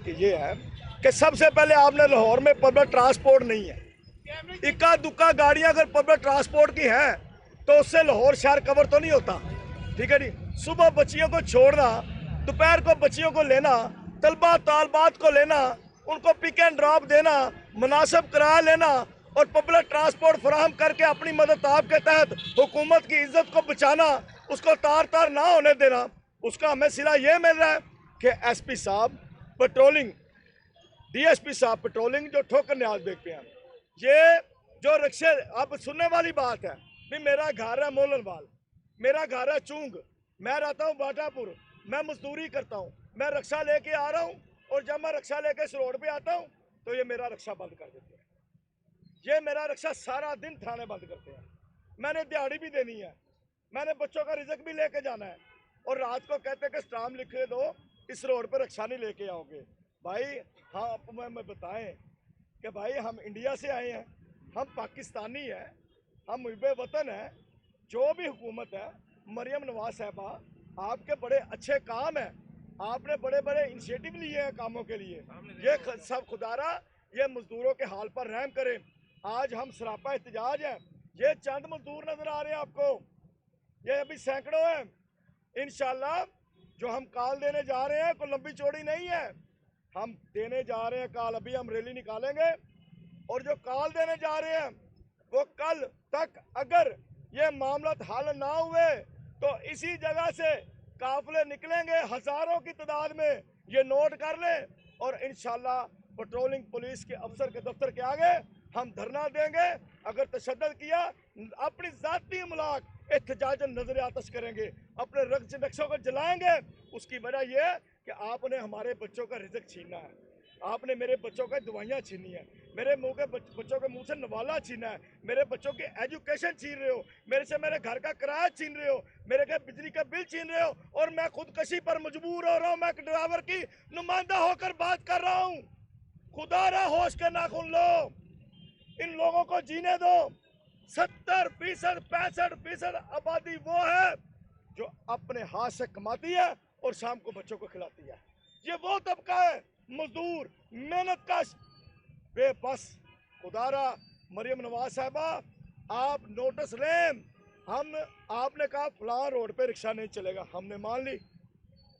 कि ये है कि सबसे पहले आपने लाहौर में पब्लिक ट्रांसपोर्ट नहीं है। इक्का दुक्का गाड़ियां अगर पब्लिक ट्रांसपोर्ट की हैं तो उससे लाहौर शहर कवर तो नहीं होता। ठीक है जी। सुबह बच्चियों को छोड़ना, दोपहर को बच्चियों को लेना, तलबा तालबात को लेना, उनको पिक एंड ड्रॉप देना, मुनासिब किराया लेना और पब्लिक ट्रांसपोर्ट फराहम करके अपनी मदद के तहत हुकूमत की इज्जत को बचाना, उसको तार तार ना होने देना, उसका हमें सिला ये मिल रहा है कि एसपी साहब पेट्रोलिंग, डीएसपी साहब पेट्रोलिंग जो ठोकर न्याज देखते हैं। ये जो रिक्शे, अब सुनने वाली बात है भी मेरा घर है मोलनवाल, मेरा घर है चूंग, मैं रहता हूँ बाटापुर, मैं मजदूरी करता हूँ, मैं रिक्शा लेके आ रहा हूँ और जब मैं रिक्शा लेके इस रोड पे आता हूँ तो ये मेरा रिक्शा बंद कर देते हैं। ये मेरा रिक्शा सारा दिन थाने बंद करते हैं। मैंने दिहाड़ी भी देनी है, मैंने बच्चों का रिजक भी लेके जाना है और रात को कहते कि स्टाम्प लिख दो, इस रोड पर रिक्शा नहीं लेके आओगे। भाई हाँ, आप मैं बताएं कि भाई हम इंडिया से आए हैं, हम पाकिस्तानी हैं, हम मुहिबे वतन हैं। जो भी हुकूमत है, मरियम नवाज साहबा, आपके बड़े अच्छे काम हैं, आपने बड़े बड़े इनिशिएटिव लिए हैं कामों के लिए। ये सब खुदारा ये मजदूरों के हाल पर रहम करें। आज हम सरापा एहतजाज हैं, ये चंद मजदूर नजर आ रहे हैं आपको, ये अभी सैकड़ों हैं। इंशाल्लाह जो हम काल देने जा रहे हैं कोई लंबी चौड़ी नहीं है, हम देने जा रहे हैं काल। अभी हम रैली निकालेंगे और जो काल देने जा रहे हैं वो कल तक अगर ये मामला हल ना हुए तो इसी जगह से काफिले निकलेंगे हजारों की तादाद में, ये नोट कर लें। और इंशाल्लाह पेट्रोलिंग पुलिस के अफसर के दफ्तर के आगे हम धरना देंगे। अगर तशद्दुद किया, अपनी जाती मुलाक एहतजाजन नजर आतश करेंगे, अपने रक्षों को जलाएंगे। उसकी वजह यह है कि आपने हमारे बच्चों का रिजक छीनना है, आपने मेरे बच्चों का दवाइयाँ छीनी है, मेरे मुंह के बच्चों के मुंह से नवाला छीना है, मेरे बच्चों की एजुकेशन छीन रहे हो, मेरे से मेरे घर का किराया छीन रहे हो, मेरे के बिजली का बिल छीन रहे हो और मैं खुदकशी पर मजबूर हो रहा हूँ। मैं ड्राइवर की नुमाइंदा होकर बात कर रहा हूँ। खुदारा होश के नाखून लो, इन लोगों को जीने दो। 70% 65% आबादी वो है जो अपने हाथ से कमाती है और शाम को बच्चों को खिलाती है। ये वो तबका है मजदूर, मेहनत कश, बेबस। खुदारा मरियम नवाज साहबा, आप नोटिस लें। हम आपने कहा फलां रोड पे रिक्शा नहीं चलेगा, हमने मान ली,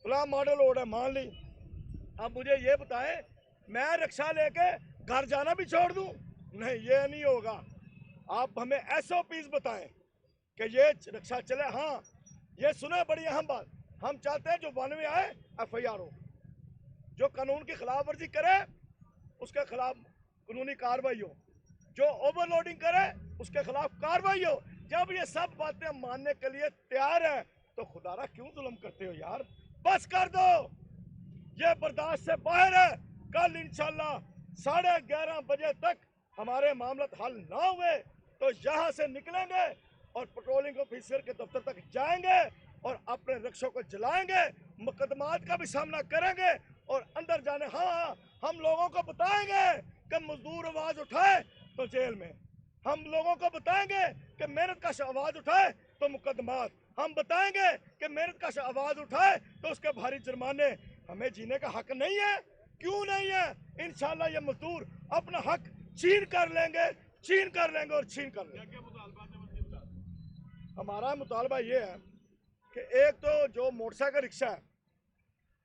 फलां मॉडल रोड है मान ली। अब मुझे ये बताएं, मैं रिक्शा लेके घर जाना भी छोड़ दूं? नहीं, ये नहीं होगा। आप हमें SOPs बताएं कि ये रिक्शा चले। हाँ, ये सुने बड़ी अहम बात, हम चाहते हैं जो वन में आए FIR हो, जो कानून की खिलाफ वर्जी करे उसके खिलाफ कानूनी कार्रवाई हो, जो ओवरलोडिंग करे उसके खिलाफ कार्रवाई हो। जब ये सब बातें मानने के लिए तैयार है तो खुदारा क्यों जुल्म करते हो यार? बस कर दो, ये बर्दाश्त से बाहर है। कल इंशाल्लाह 11:30 बजे तक हमारे मामला हल ना हुए तो यहाँ से निकलेंगे और पेट्रोलिंग ऑफिसर के दफ्तर तक जाएंगे और अपने रिक्शों को जलाएंगे, मुकदमात का भी सामना करेंगे और अंदर जाने। हाँ, हम लोगों को बताएंगे कि मजदूर आवाज उठाए तो जेल में, हम लोगों को बताएंगे कि मेहनत का आवाज उठाए तो मुकदमात, हम बताएंगे कि मेहनत का आवाज उठाए तो उसके भारी जुर्माने। हमें जीने का हक नहीं है? क्यों नहीं है? इंशाल्लाह ये मजदूर अपना हक छीन कर लेंगे, छीन कर लेंगे और छीन कर लेंगे। हमारा मुतालबा ये है कि एक तो जो मोटरसाइकिल रिक्शा है,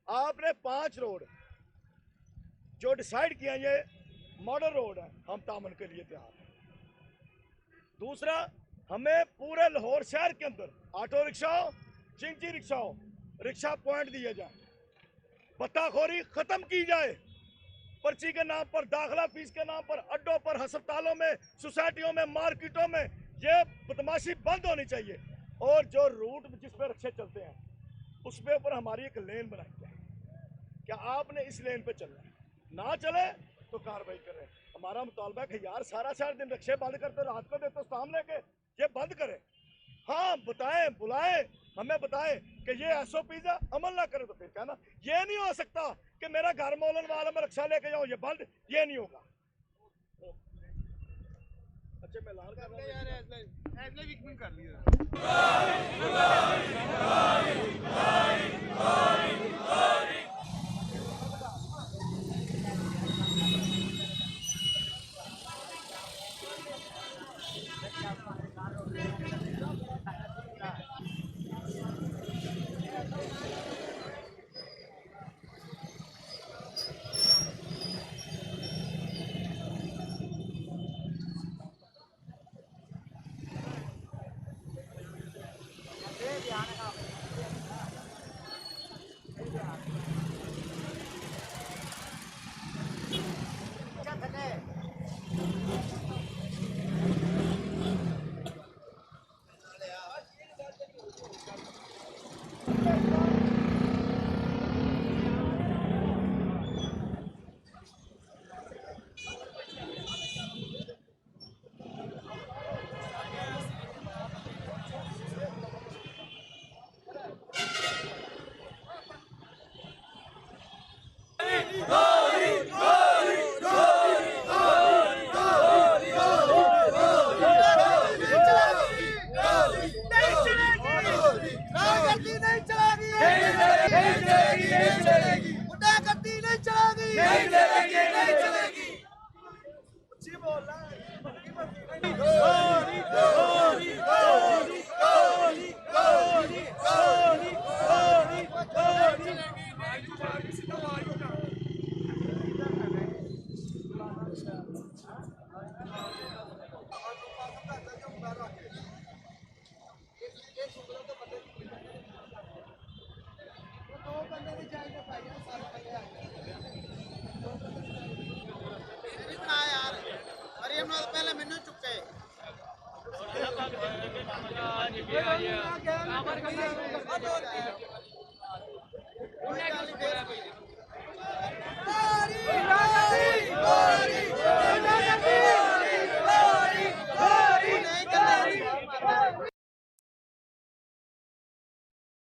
आपने 5 रोड जो डिसाइड किया ये मॉडल रोड है, हम तामन के लिए तैयार हैं। दूसरा, हमें पूरे लाहौर शहर के अंदर ऑटो रिक्शाओं, चिंची रिक्शाओं, रिक्शा पॉइंट दिए जाए, पत्ताखोरी खत्म की जाए, पर्ची के नाम पर, दाखिला फीस के नाम पर, अड्डों पर, अस्पतालों में, सोसाइटियों में, मार्केटों में ये बदमाशी बंद होनी चाहिए। और जो रूट जिस पर रिक्शे चलते हैं उस पे ऊपर हमारी एक लेन बनाई जाए। क्या आपने इस लेन पे चलना है? ना चले तो कार्रवाई करें। हमारा मुतालबा है कि यार सारा दिन रिक्शे बंद करते, रात को देते शाम लेके, ये बंद करें। हाँ, बताएं, बुलाएं, हमें बताएं कि ये SOPs है, अमल ना करें तो फिर कहना। ये नहीं हो सकता कि मेरा घर मोलन वाला मैं रिक्शा लेके जाऊं, ये बंद, ये नहीं होगा। अच्छा, मैं लाल कर रहा हूं। ਪਹਿਲੇ ਮੈਨੂੰ ਚੁੱਕੇ